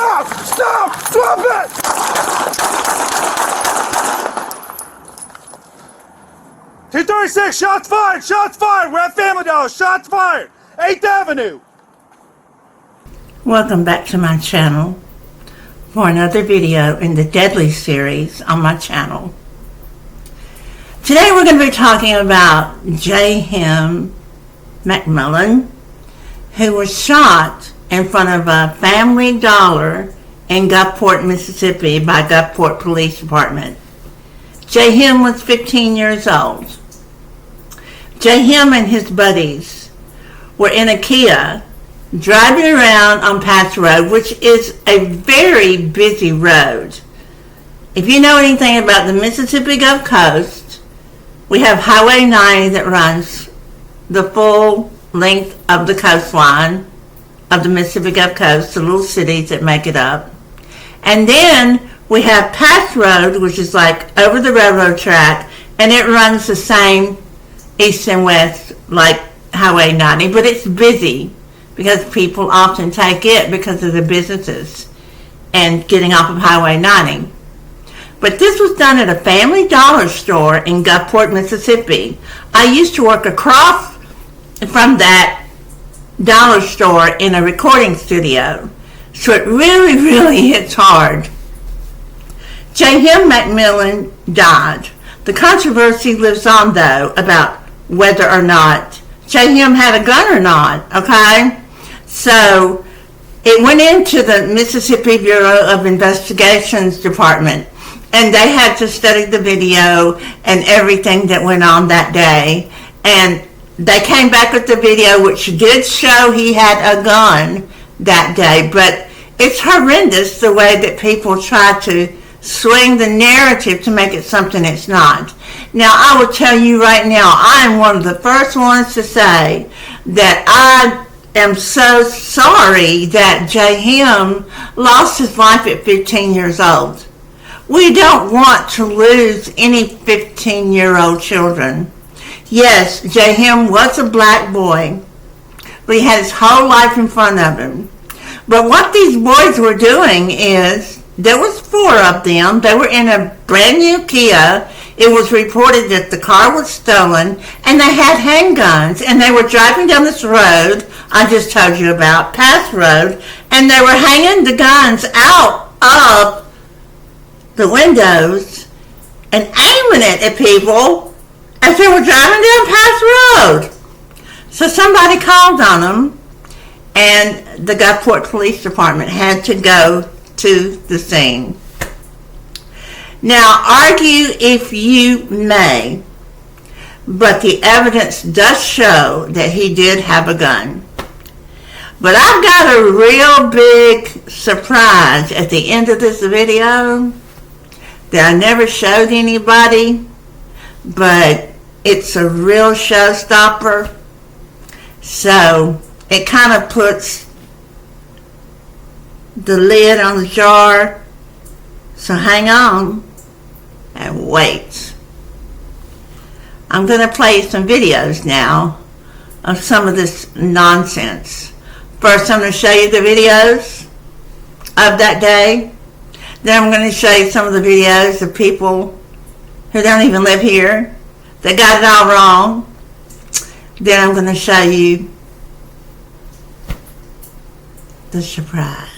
Stop! Stop! Stop it! T-36, shots fired! Shots fired! We're at Family Dollar! Shots fired! 8th Avenue! Welcome back to my channel for another video in the Deadly series on my channel. Today we're going to be talking about Jaheim McMillan, who was shot in front of a Family Dollar in Gulfport, Mississippi by Gulfport Police Department. Jaheim was 15 years old. Jaheim and his buddies were in a Kia driving around on Pass Road, which is a very busy road. If you know anything about the Mississippi Gulf Coast, we have Highway 90 that runs the full length of the coastline of the Mississippi Gulf Coast, the little cities that make it up. And then we have Pass Road, which is like over the railroad track, and it runs the same east and west like Highway 90, but it's busy because people often take it because of the businesses and getting off of Highway 90. But this was done at a Family Dollar store in Gulfport, Mississippi. I used to work across from that dollar store in a recording studio, so it really hits hard. Jaheim McMillan died. The controversy lives on, though, about whether or not Jaheim had a gun or not, okay? So it went into the Mississippi Bureau of Investigations Department, and they had to study the video and everything that went on that day. And they came back with the video, which did show he had a gun that day. But it's horrendous the way that people try to swing the narrative to make it something it's not. Now, I will tell you right now, I am one of the first ones to say that I am so sorry that Jaheim lost his life at 15 years old. We don't want to lose any 15-year-old children. Yes, Jaheim was a black boy, but he had his whole life in front of him. But what these boys were doing is, there was 4 of them. They were in a brand new Kia. It was reported that the car was stolen, and they had handguns, and they were driving down this road I just told you about, Pass Road, and they were hanging the guns out of the windows and aiming it at people as they were driving down Pass Road. So somebody called on them, and the Gulfport Police Department had to go to the scene. Now, argue if you may, but the evidence does show that he did have a gun. But I've got a real big surprise at the end of this video that I never showed anybody, but it's a real showstopper. So it kind of puts the lid on the jar. So hang on and wait. I'm going to play some videos now of some of this nonsense. First, I'm going to show you the videos of that day. Then I'm going to show you some of the videos of people who don't even live here. They got it all wrong. Then I'm going to show you the surprise.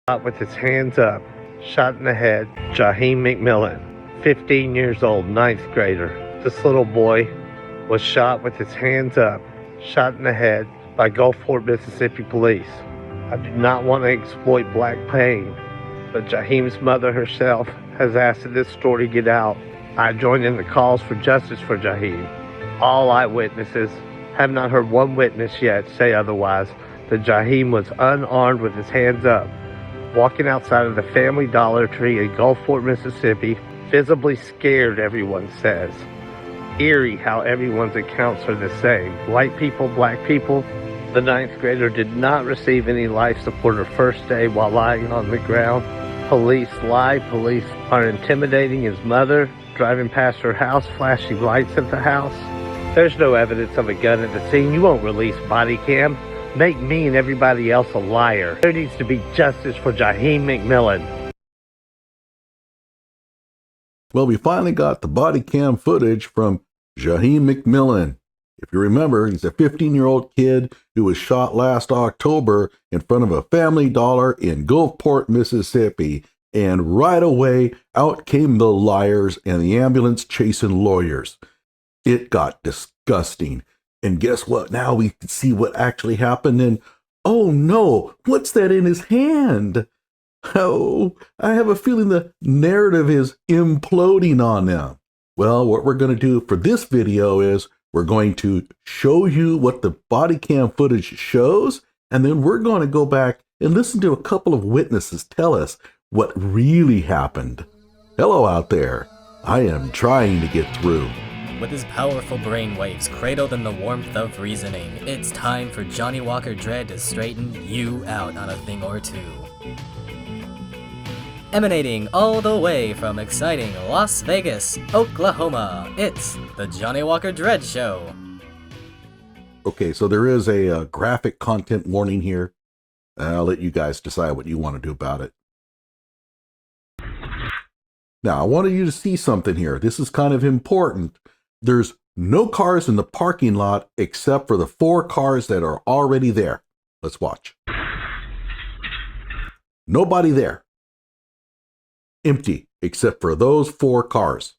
Shot with his hands up, shot in the head. Jaheim McMillan, 15 years old, ninth grader. This little boy was shot with his hands up, shot in the head by Gulfport, Mississippi police. I do not want to exploit black pain, but Jaheim's mother herself has asked that this story get out. I join in the calls for justice for Jaheim. All eyewitnesses have not heard one witness yet say otherwise, that Jaheim was unarmed with his hands up, walking outside of the Family Dollar Tree in Gulfport, Mississippi, visibly scared, everyone says. Eerie how everyone's accounts are the same. White people, black people. The ninth grader did not receive any life support her first day while lying on the ground. Police lie. Police are intimidating his mother, driving past her house, flashing lights at the house. There's no evidence of a gun at the scene. You won't release body cam. Make me and everybody else a liar. There needs to be justice for Jaheim McMillan. Well, we finally got the body cam footage from Jaheim McMillan. If you remember, he's a 15-year-old kid who was shot last October in front of a Family Dollar in Gulfport, Mississippi. And right away, out came the liars and the ambulance chasing lawyers. It got disgusting. And guess what? Now we can see what actually happened. And oh no, what's that in his hand? Oh, I have a feeling the narrative is imploding on them. Well, what we're going to do for this video is we're going to show you what the body cam footage shows, and then we're going to go back and listen to a couple of witnesses tell us what really happened. Hello out there. I am trying to get through. With his powerful brainwaves cradled in the warmth of reasoning, it's time for Johnny Walker Dredd to straighten you out on a thing or two. Emanating all the way from exciting Las Vegas, Oklahoma, it's the Johnny Walker Dredd Show. Okay, so there is a graphic content warning here. I'll let you guys decide what you want to do about it. Now, I wanted you to see something here. This is kind of important. There's no cars in the parking lot except for the 4 cars that are already there. Let's watch. Nobody there. Empty except for those 4 cars.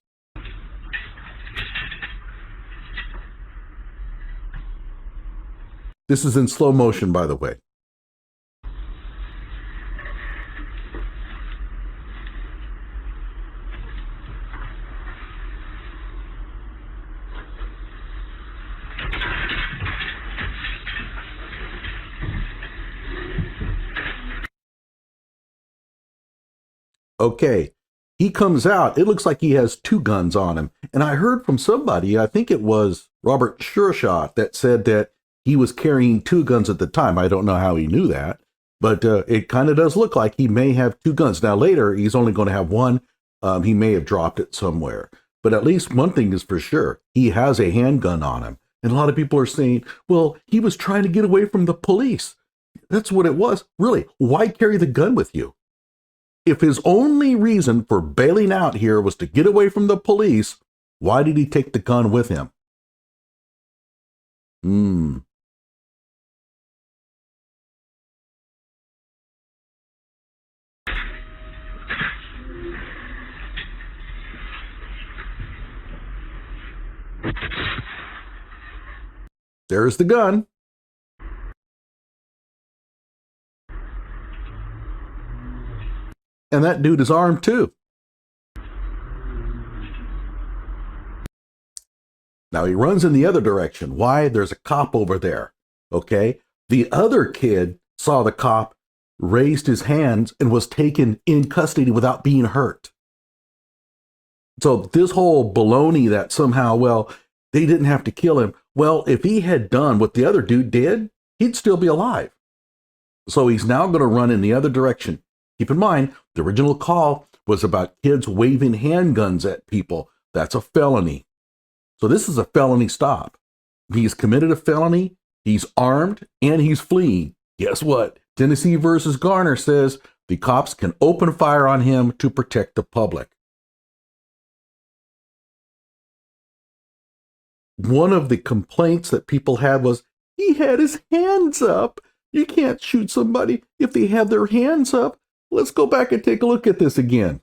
This is in slow motion, by the way. Okay, he comes out. It looks like he has 2 guns on him. And I heard from somebody, I think it was Robert Shershot, that said that he was carrying 2 guns at the time. I don't know how he knew that, but it kind of does look like he may have 2 guns. Now later, he's only going to have 1. He may have dropped it somewhere. But at least one thing is for sure. He has a handgun on him. And a lot of people are saying, well, he was trying to get away from the police. That's what it was. Really, why carry the gun with you? If his only reason for bailing out here was to get away from the police, why did he take the gun with him? There's the gun. And that dude is armed too. Now he runs in the other direction. Why? There's a cop over there. Okay. The other kid saw the cop, raised his hands, and was taken in custody without being hurt. So this whole baloney that somehow, well, they didn't have to kill him. Well, if he had done what the other dude did, he'd still be alive. So he's now going to run in the other direction. Keep in mind, the original call was about kids waving handguns at people. That's a felony. So this is a felony stop. He's committed a felony, he's armed, and he's fleeing. Guess what? Tennessee versus Garner says the cops can open fire on him to protect the public. One of the complaints that people had was he had his hands up. You can't shoot somebody if they have their hands up. Let's go back and take a look at this again.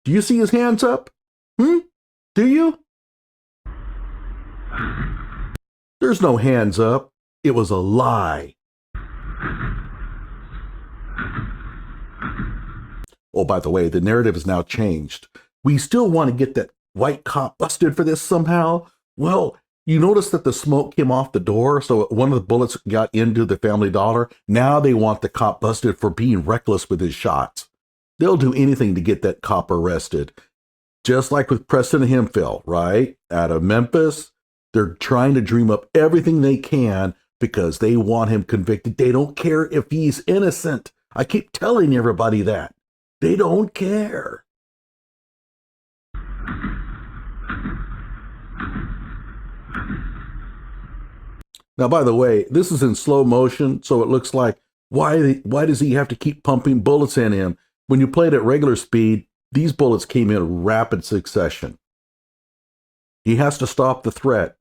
Do you see his hands up? Do you? There's no hands up. It was a lie. Oh, by the way, the narrative has now changed. We still want to get that white cop busted for this somehow. Well, you notice that the smoke came off the door, so one of the bullets got into the Family Dollar. Now they want the cop busted for being reckless with his shots. They'll do anything to get that cop arrested. Just like with Preston Hemphill, right? Out of Memphis, they're trying to dream up everything they can because they want him convicted. They don't care if he's innocent. I keep telling everybody that. They don't care. Now, by the way, this is in slow motion, so it looks like, why does he have to keep pumping bullets in him? When you play it at regular speed, these bullets came in rapid succession. He has to stop the threat.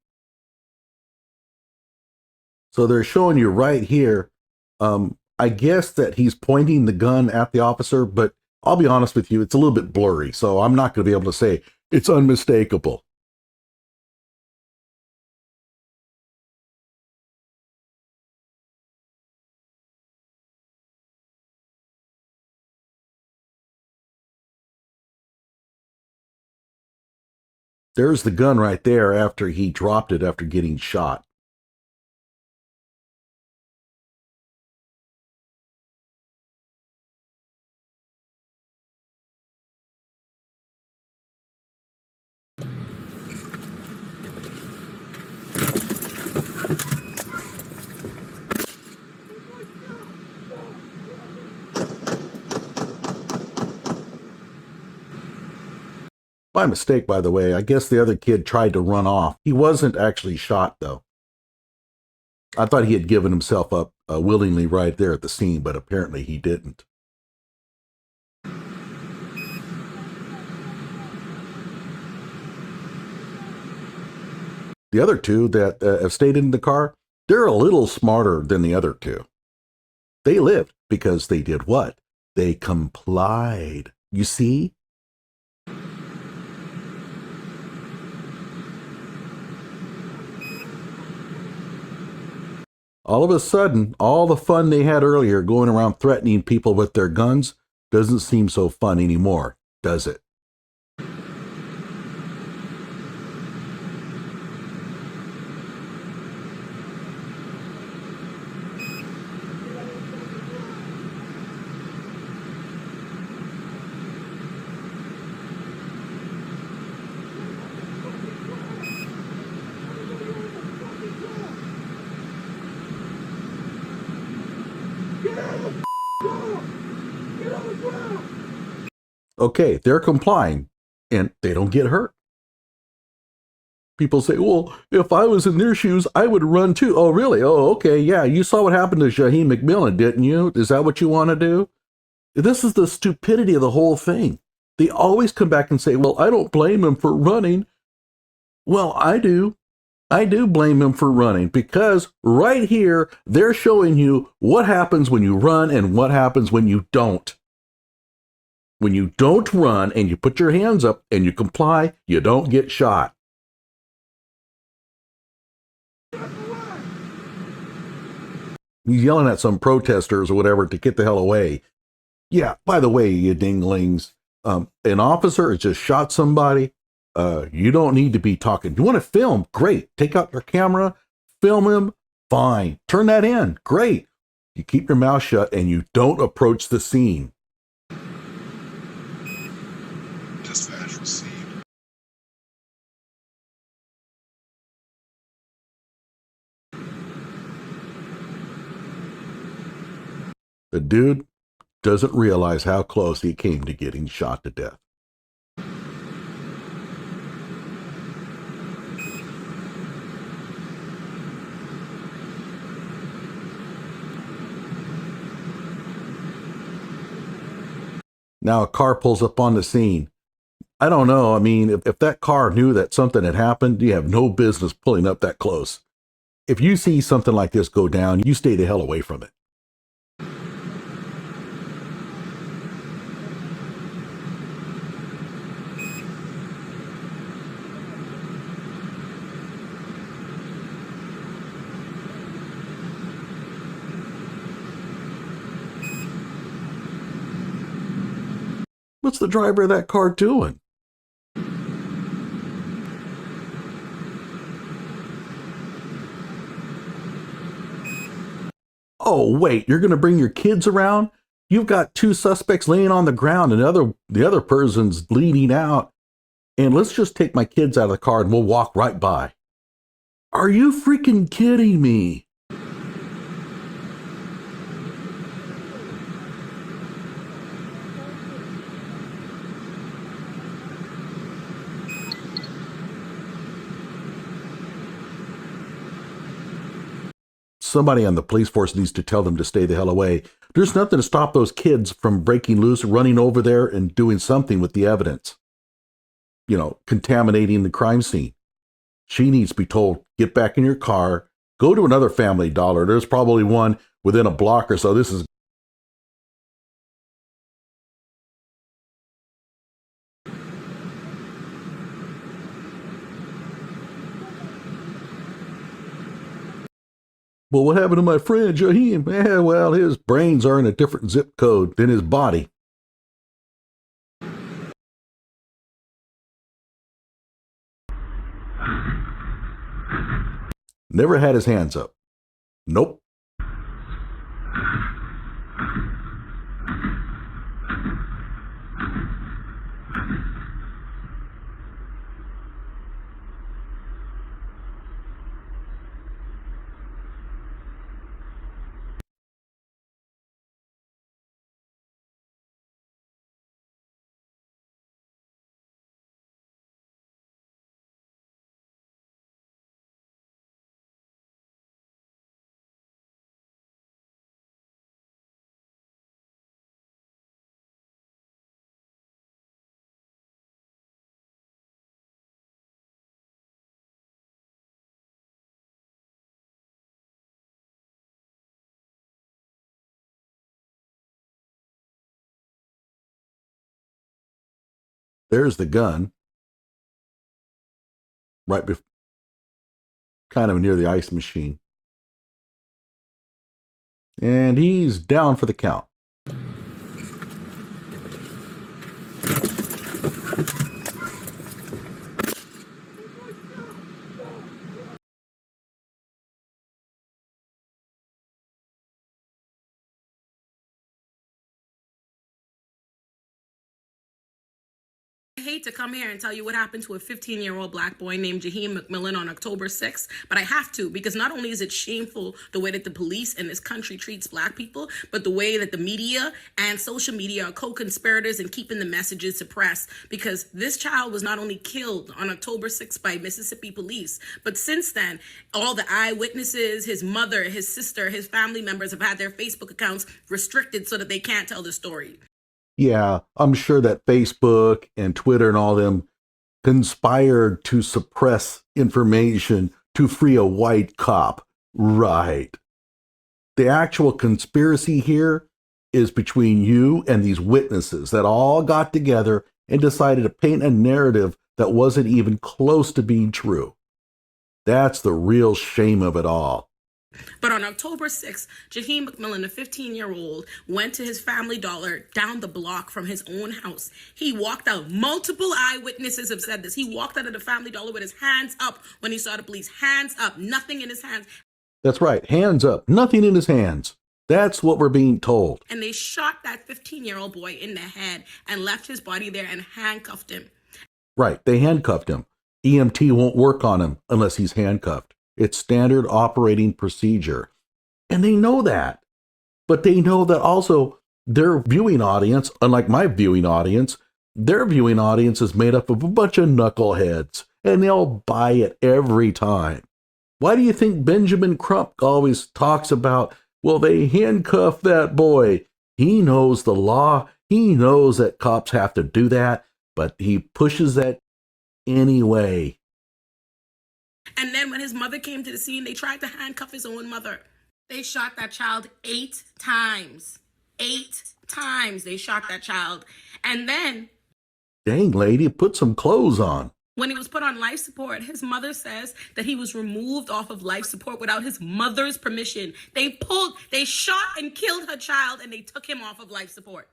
So they're showing you right here, I guess that he's pointing the gun at the officer, but I'll be honest with you, it's a little bit blurry, so I'm not going to be able to say it's unmistakable. There's the gun right there after he dropped it after getting shot. By mistake, by the way, I guess the other kid tried to run off. He wasn't actually shot, though. I thought he had given himself up willingly right there at the scene, but apparently he didn't. The other two that have stayed in the car, they're a little smarter than the other two. They lived because they did what? They complied. You see? All of a sudden, all the fun they had earlier going around threatening people with their guns doesn't seem so fun anymore, does it? Okay, they're complying, and they don't get hurt. People say, well, if I was in their shoes, I would run too. Oh, really? Oh, okay, yeah, you saw what happened to Jaheim McMillan, didn't you? Is that what you want to do? This is the stupidity of the whole thing. They always come back and say, well, I don't blame him for running. Well, I do. I do blame him for running, because right here, they're showing you what happens when you run and what happens when you don't. When you don't run and you put your hands up and you comply, you don't get shot. He's yelling at some protesters or whatever to get the hell away. Yeah, by the way, you dinglings, an officer has just shot somebody. You don't need to be talking. You want to film? Great. Take out your camera, film him. Fine. Turn that in. Great. You keep your mouth shut and you don't approach the scene. Dispatch received. The dude doesn't realize how close he came to getting shot to death. Now a car pulls up on the scene. I don't know. I mean, if that car knew that something had happened, you have no business pulling up that close. If you see something like this go down, you stay the hell away from it. What's the driver of that car doing? Oh, wait, you're going to bring your kids around? You've got two suspects laying on the ground and the other person's bleeding out. And let's just take my kids out of the car and we'll walk right by. Are you freaking kidding me? Somebody on the police force needs to tell them to stay the hell away. There's nothing to stop those kids from breaking loose, running over there and doing something with the evidence. You know, contaminating the crime scene. She needs to be told, get back in your car, go to another Family Dollar. There's probably one within a block or so. This is well, what happened to my friend Jaheim? Well, his brains are in a different zip code than his body. Never had his hands up. Nope. There's the gun. Right before, kind of near the ice machine. And he's down for the count. I hate to come here and tell you what happened to a 15-year-old black boy named Jaheim McMillan on October 6th, but I have to, because not only is it shameful the way that the police in this country treats black people, but the way that the media and social media are co-conspirators in keeping the messages suppressed, because this child was not only killed on October 6th by Mississippi police, but since then, all the eyewitnesses, his mother, his sister, his family members have had their Facebook accounts restricted so that they can't tell the story. Yeah, I'm sure that Facebook and Twitter and all them conspired to suppress information to free a white cop. Right. The actual conspiracy here is between you and these witnesses that all got together and decided to paint a narrative that wasn't even close to being true. That's the real shame of it all. But on October 6th, Jaheim McMillan, a 15-year-old, went to his Family Dollar down the block from his own house. He walked out. Multiple eyewitnesses have said this. He walked out of the Family Dollar with his hands up when he saw the police. Hands up, nothing in his hands. That's right, hands up, nothing in his hands. That's what we're being told. And they shot that 15-year-old boy in the head and left his body there and handcuffed him. Right, they handcuffed him. EMT won't work on him unless he's handcuffed. It's standard operating procedure. And they know that. But they know that also their viewing audience, unlike my viewing audience, their viewing audience is made up of a bunch of knuckleheads. And they'll buy it every time. Why do you think Benjamin Crump always talks about, well, they handcuffed that boy? He knows the law. He knows that cops have to do that. But he pushes that anyway. And then when his mother came to the scene, they tried to handcuff his own mother. They shot that child 8 times. 8 times they shot that child. And then, Dang, lady, put some clothes on. when he was put on life support, his mother says that he was removed off of life support without his mother's permission. They shot and killed her child, and they took him off of life support.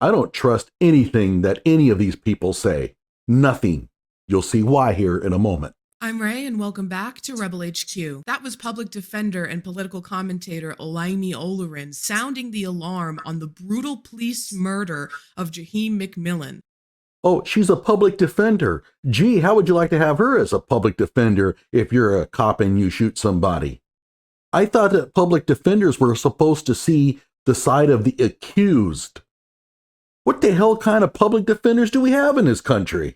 I don't trust anything that any of these people say. Nothing. You'll see why here in a moment. I'm Ray, and welcome back to Rebel HQ. That was public defender and political commentator Olaimi Olurin sounding the alarm on the brutal police murder of Jaheim McMillan. Oh, she's a public defender. Gee, how would you like to have her as a public defender if you're a cop and you shoot somebody? I thought that public defenders were supposed to see the side of the accused. What the hell kind of public defenders do we have in this country?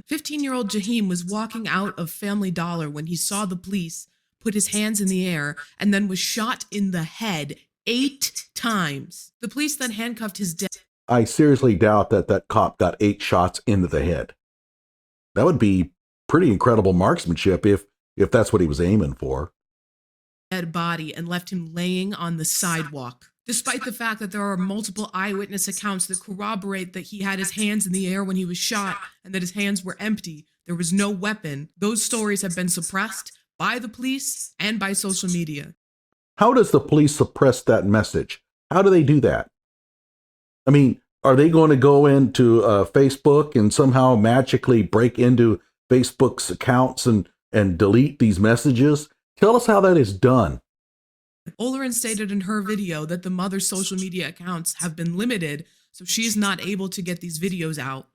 15-year-old Jaheim was walking out of Family Dollar when he saw the police, put his hands in the air, and then was shot in the head 8 times. The police then handcuffed his I seriously doubt that that cop got 8 shots into the head. That would be pretty incredible marksmanship if that's what he was aiming for. dead body and left him laying on the sidewalk. Despite the fact that there are multiple eyewitness accounts that corroborate that he had his hands in the air when he was shot and that his hands were empty, there was no weapon, those stories have been suppressed by the police and by social media. How does the police suppress that message? How do they do that? I mean, are they going to go into Facebook and somehow magically break into Facebook's accounts and delete these messages? Tell us how that is done. Olurin stated in her video that the mother's social media accounts have been limited, so she's not able to get these videos out.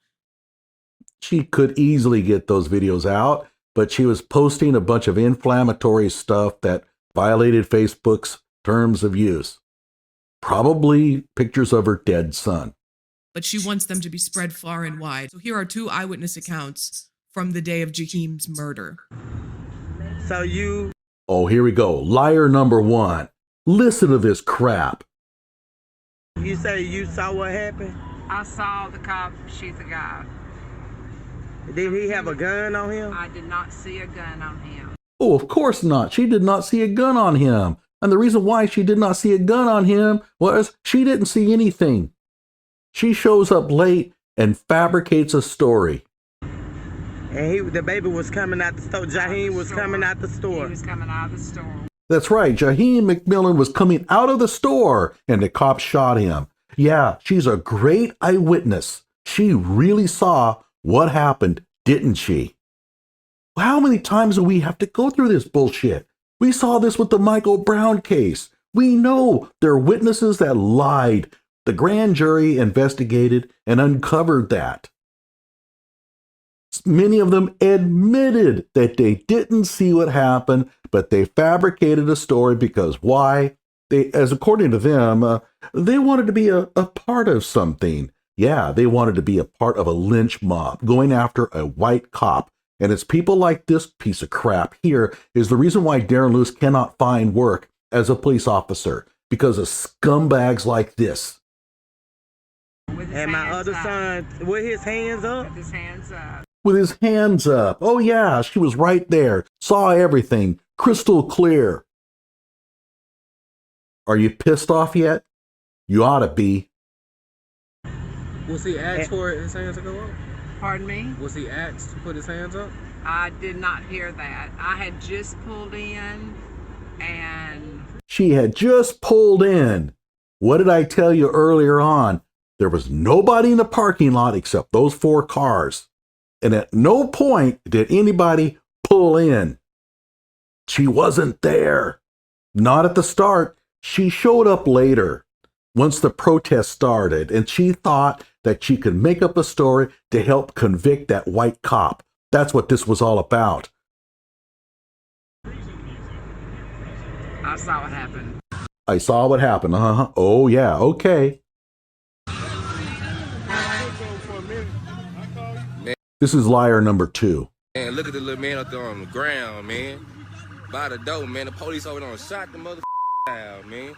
She could easily get those videos out, but she was posting a bunch of inflammatory stuff that violated Facebook's terms of use. Probably pictures of her dead son. But she wants them to be spread far and wide. So here are 2 eyewitness accounts from the day of Jaheim's murder. Oh, here we go. Liar number 1. Listen to this crap. You say you saw what happened? I saw the cop shoot the guy. Did he have a gun on him? I did not see a gun on him. Oh, of course not. She did not see a gun on him. And the reason why she did not see a gun on him was she didn't see anything. She shows up late and fabricates a story. And the baby was coming out the store. Jaheim was coming out the store. He was coming out of the store. That's right. Jaheim McMillan was coming out of the store and the cops shot him. Yeah, she's a great eyewitness. She really saw what happened, didn't she? How many times do we have to go through this bullshit? We saw this with the Michael Brown case. We know there are witnesses that lied. The grand jury investigated and uncovered that. Many of them admitted that they didn't see what happened, but they fabricated a story because why? As according to them, they wanted to be a part of something. Yeah, they wanted to be a part of a lynch mob going after a white cop. And it's people like this piece of crap here is the reason why Darren Lewis cannot find work as a police officer, because of scumbags like this. And my other son, with his hands up? With his hands up. With his hands up. Oh yeah, she was right there. Saw everything. Crystal clear. Are you pissed off yet? You ought to be. Was he asked for his hands to go up? Pardon me? Was he asked to put his hands up? I did not hear that. I had just pulled in and... She had just pulled in. What did I tell you earlier on? There was nobody in the parking lot except those 4 cars. And at no point did anybody pull in. She wasn't there. Not at the start. She showed up later, once the protest started, and she thought that she could make up a story to help convict that white cop. That's what this was all about. I saw what happened. I saw what happened. Oh, yeah. Okay. This is liar number 2. Man, look at the little man up there on the ground, man. By the door, man. The police over there shot the mother out, man.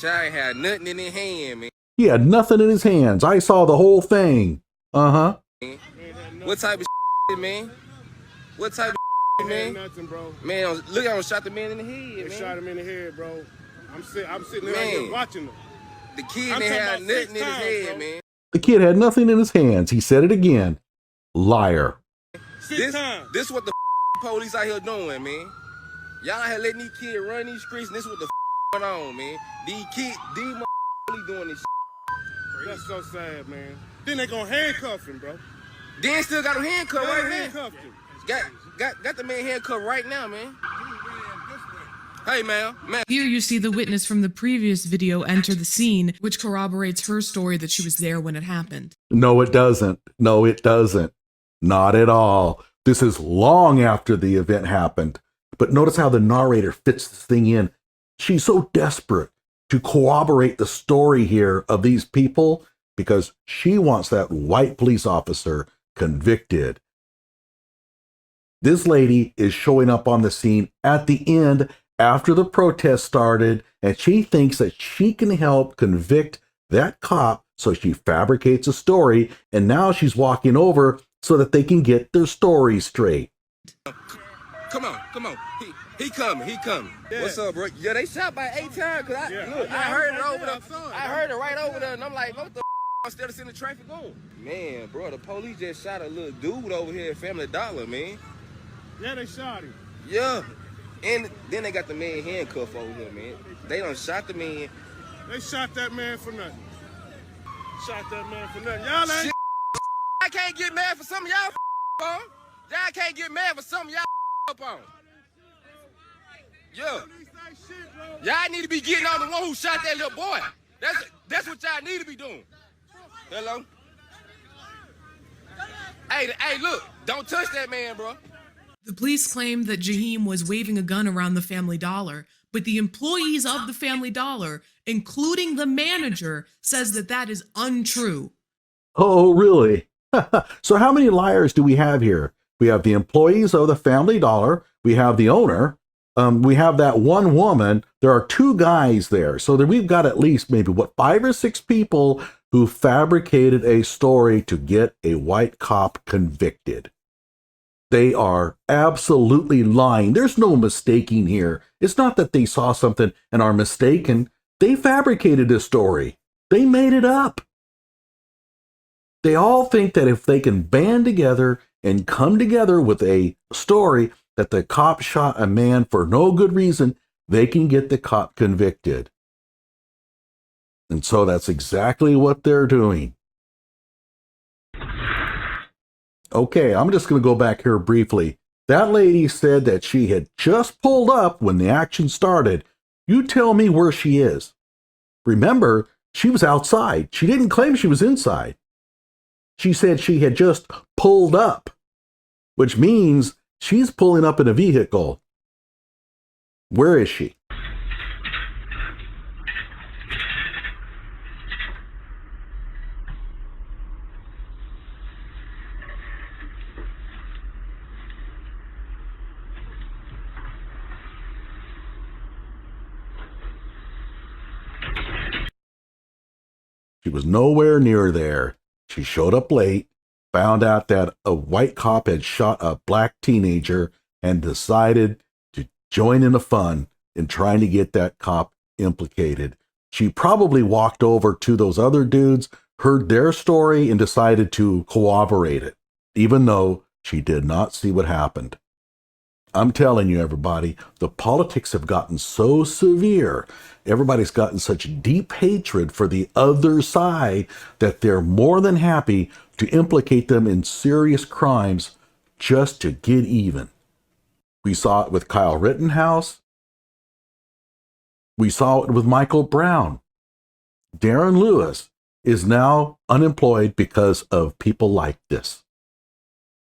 Child had nothing in his hand, man. He had nothing in his hands. I saw the whole thing. What type of shit, man? What type of man? Nothing, bro. Man, look, I shot the man in the head, They man. shot him in the head, bro. I'm sitting there Man. watching him. The kid didn't have nothing in his head, bro. man. The kid had nothing in his hands. He said it again. Liar. This what the police out here doing, man. Y'all out here letting these kids run these streets, and this what the going on, man. These really doing this. That's so sad, man. Then they gonna handcuff him, bro. Then still got him handcuffed right now. Handcuffed him. Got the man handcuffed right now, man. Hey, man. Here you see the witness from the previous video enter the scene, which corroborates her story that she was there when it happened. No, it doesn't. No, it doesn't. Not at all. This is long after the event happened. But notice how the narrator fits this thing in. She's so desperate to corroborate the story here of these people because she wants that white police officer convicted. This lady is showing up on the scene at the end after the protest started, and she thinks that she can help convict that cop, so she fabricates a story, and now she's walking over so that they can get their story straight. Come on. He coming. Yeah. What's up, bro? Yeah, they shot by 8 times, cause I heard it over there. I heard it right over there, and I'm like, what the instead of sending traffic on? Man, bro, the police just shot a little dude over here at Family Dollar, man. Yeah, they shot him. Yeah. And then they got the man handcuffed over here, man. They done shot the man. They shot that man for nothing. Y'all ain't. Shit. I can't get mad for some of y'all on. Y'all can't get mad for some of y'all up on. Yeah. Y'all need to be getting on the one who shot that little boy. That's what y'all need to be doing. Hello? Hey, look. Don't touch that man, bro. The police claimed that Jaheim was waving a gun around the Family Dollar, but the employees of the Family Dollar, including the manager, says that that is untrue. Oh, really? So how many liars do we have here? We have the employees of the Family Dollar. We have the owner. We have that one woman. There are 2 guys there. So that we've got at least maybe, 5 or 6 people who fabricated a story to get a white cop convicted. They are absolutely lying. There's no mistaking here. It's not that they saw something and are mistaken. They fabricated a story. They made it up. They all think that if they can band together and come together with a story that the cop shot a man for no good reason, they can get the cop convicted. And so that's exactly what they're doing. Okay, I'm just going to go back here briefly. That lady said that she had just pulled up when the action started. You tell me where she is. Remember, she was outside. She didn't claim she was inside. She said she had just pulled up, which means she's pulling up in a vehicle. Where is she? She was nowhere near there. She showed up late, found out that a white cop had shot a black teenager, and decided to join in the fun in trying to get that cop implicated. She probably walked over to those other dudes, heard their story, and decided to corroborate it, even though she did not see what happened. I'm telling you, everybody, the politics have gotten so severe. Everybody's gotten such deep hatred for the other side that they're more than happy to implicate them in serious crimes just to get even. We saw it with Kyle Rittenhouse. We saw it with Michael Brown. Darren Lewis is now unemployed because of people like this.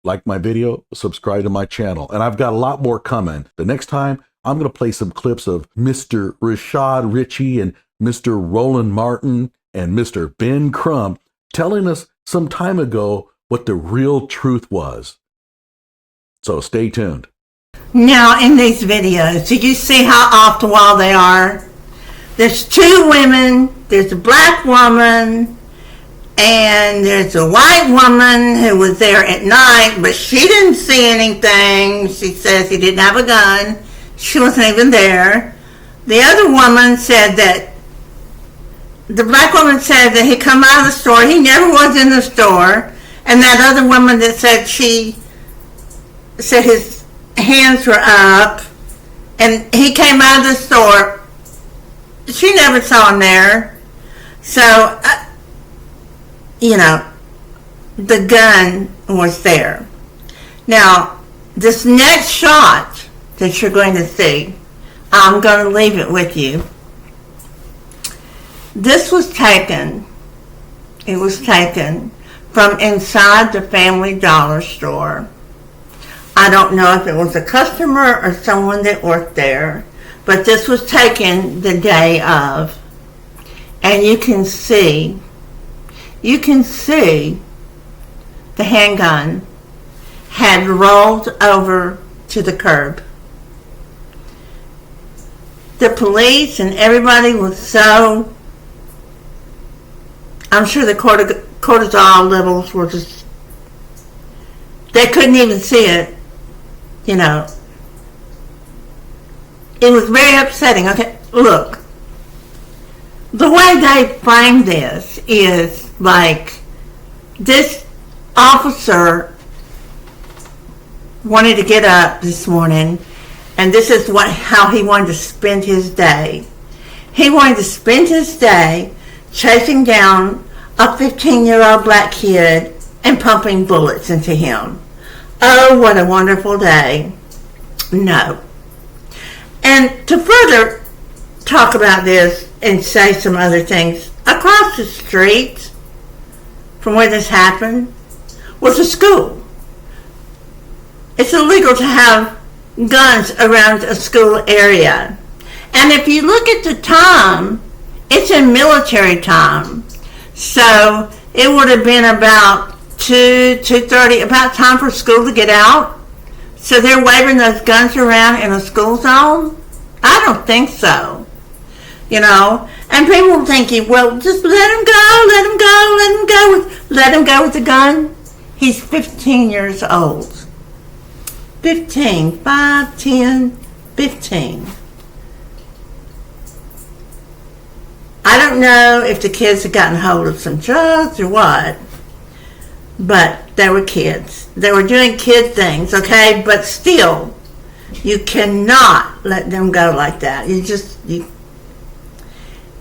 Like my video, subscribe to my channel, and I've got a lot more coming. The next time, I'm going to play some clips of Mr. Rashad Ritchie and Mr. Roland Martin and Mr. Ben Crump telling us some time ago what the real truth was. So stay tuned. Now, in these videos, did you see how off the wall they are? There's 2 women, there's a black woman, And there's a white woman who was there at night, but she didn't see anything. She says he didn't have a gun. She wasn't even there. The other woman said that, the black woman said that he come out of the store. He never was in the store. And that other woman that said she said his hands were up and he came out of the store, she never saw him there. So, the gun was there. Now, this next shot that you're going to see, I'm going to leave it with you. This was taken, it was taken from inside the Family Dollar store. I don't know if it was a customer or someone that worked there, but this was taken the day of. And you can see the handgun had rolled over to the curb. The police and everybody was so, I'm sure the cortisol levels were just, they couldn't even see it, It was very upsetting. Okay, look, the way they framed this is like this officer wanted to get up this morning, and this is how he wanted to spend his day. He wanted to spend his day chasing down a 15-year-old black kid and pumping bullets into him. Oh, what a wonderful day. No. And to further talk about this and say some other things, across the street from where this happened was a school. It's illegal to have guns around a school area. And if you look at the time, it's in military time. So it would have been about 2:30, about time for school to get out. So they're waving those guns around in a school zone? I don't think so. And people are thinking, well, just let him go with the gun. He's 15 years old. 15, 5, 10, 15. I don't know if the kids had gotten hold of some drugs or what, but they were kids. They were doing kid things, okay? But still, you cannot let them go like that.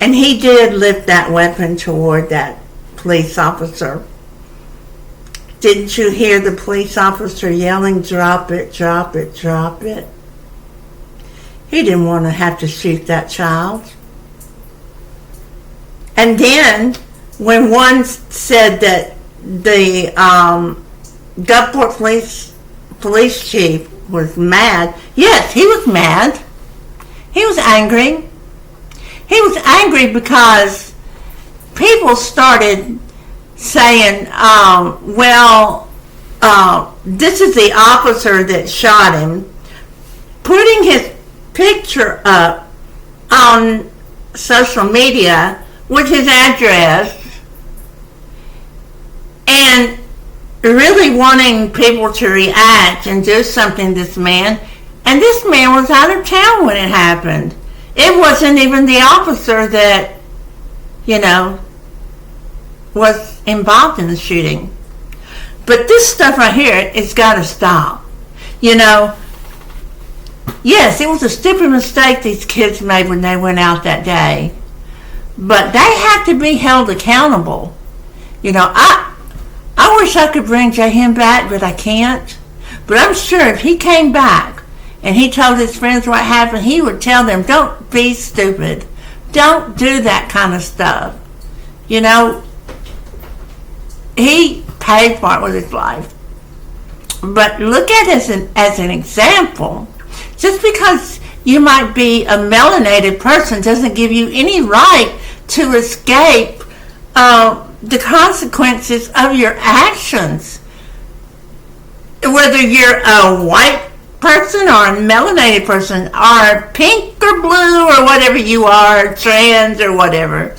And he did lift that weapon toward that police officer. Didn't you hear the police officer yelling, drop it, drop it, drop it? He didn't want to have to shoot that child. And then, when one said that the Gulfport police chief was mad, yes, he was mad. He was angry. He was angry because people started saying, this is the officer that shot him, putting his picture up on social media with his address and really wanting people to react and do something to this man. And this man was out of town when it happened. It wasn't even the officer that, was involved in the shooting. But this stuff right here, it's got to stop. Yes, it was a stupid mistake these kids made when they went out that day. But they have to be held accountable. I wish I could bring Jaheim back, but I can't. But I'm sure if he came back and he told his friends what happened, he would tell them, don't be stupid. Don't do that kind of stuff. He paid for it with his life. But look at it as an example. Just because you might be a melanated person doesn't give you any right to escape the consequences of your actions. Whether you're a white person or a melanated person or pink or blue or whatever you are, trans or whatever,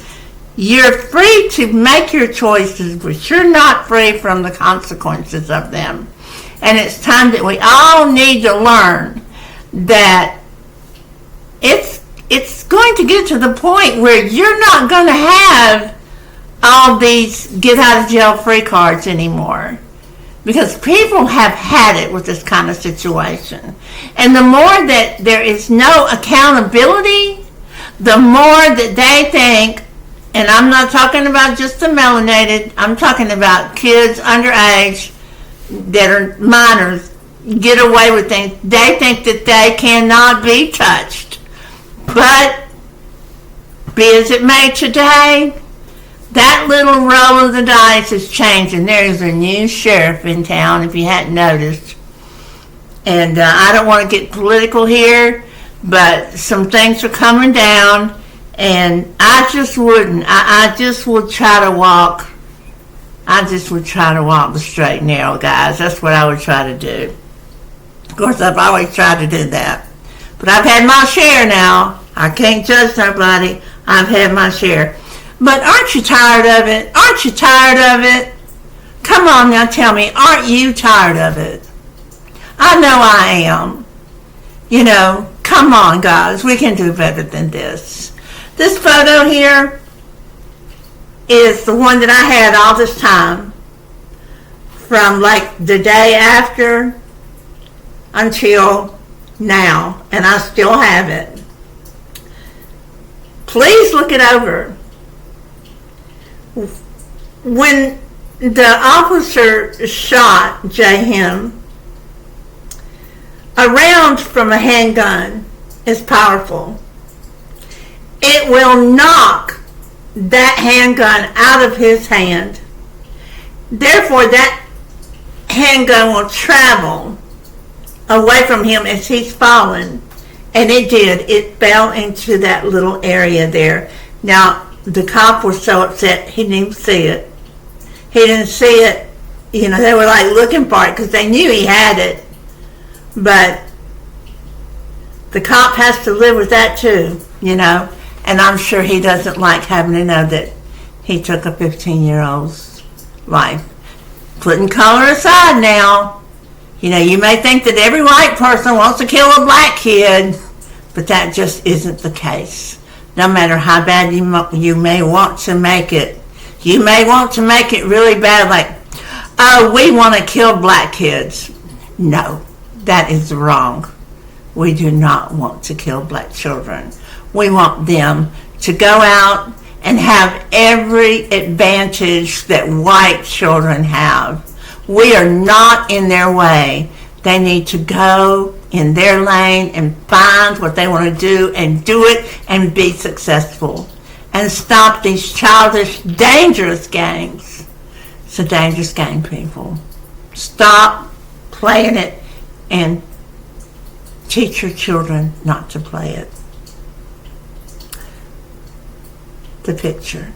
You're free to make your choices, but you're not free from the consequences of them. And it's time that we all need to learn that it's going to get to the point where you're not going to have all these get out of jail free cards anymore, because people have had it with this kind of situation. And the more that there is no accountability, the more that they think, and I'm not talking about just the melanated, I'm talking about kids underage that are minors, get away with things. They think that they cannot be touched. But be as it may today, that little roll of the dice is changing. There is a new sheriff in town, if you hadn't noticed. And I don't want to get political here, but some things are coming down, and I just wouldn't. I just would try to walk. I just would try to walk the straight and narrow, guys. That's what I would try to do. Of course, I've always tried to do that. But I've had my share now. I can't judge nobody. I've had my share. But aren't you tired of it? Aren't you tired of it? Come on now, tell me, aren't you tired of it? I know I am. You know, come on, guys. We can do better than this. This photo here is the one that I had all this time, from like the day after until now, and I still have it. Please look it over. When the officer shot Jaheim, a round from a handgun is powerful. It will knock that handgun out of his hand. Therefore, that handgun will travel away from him as he's fallen. And it did. It fell into that little area there. Now, the cop was so upset he didn't even see it. He didn't see it. You know, they were like looking for it because they knew he had it. But the cop has to live with that too, you know. And I'm sure he doesn't like having to know that he took a 15-year-old's life. Putting color aside now, you know, you may think that every white person wants to kill a black kid, but that just isn't the case. No matter how bad you may want to make it. You may want to make it really bad, like, oh, we want to kill black kids. No, that is wrong. We do not want to kill black children. We want them to go out and have every advantage that white children have. We are not in their way. They need to go in their lane and find what they want to do and do it and be successful. And stop these childish, dangerous games. It's a dangerous game, people. Stop playing it and teach your children not to play it. The picture.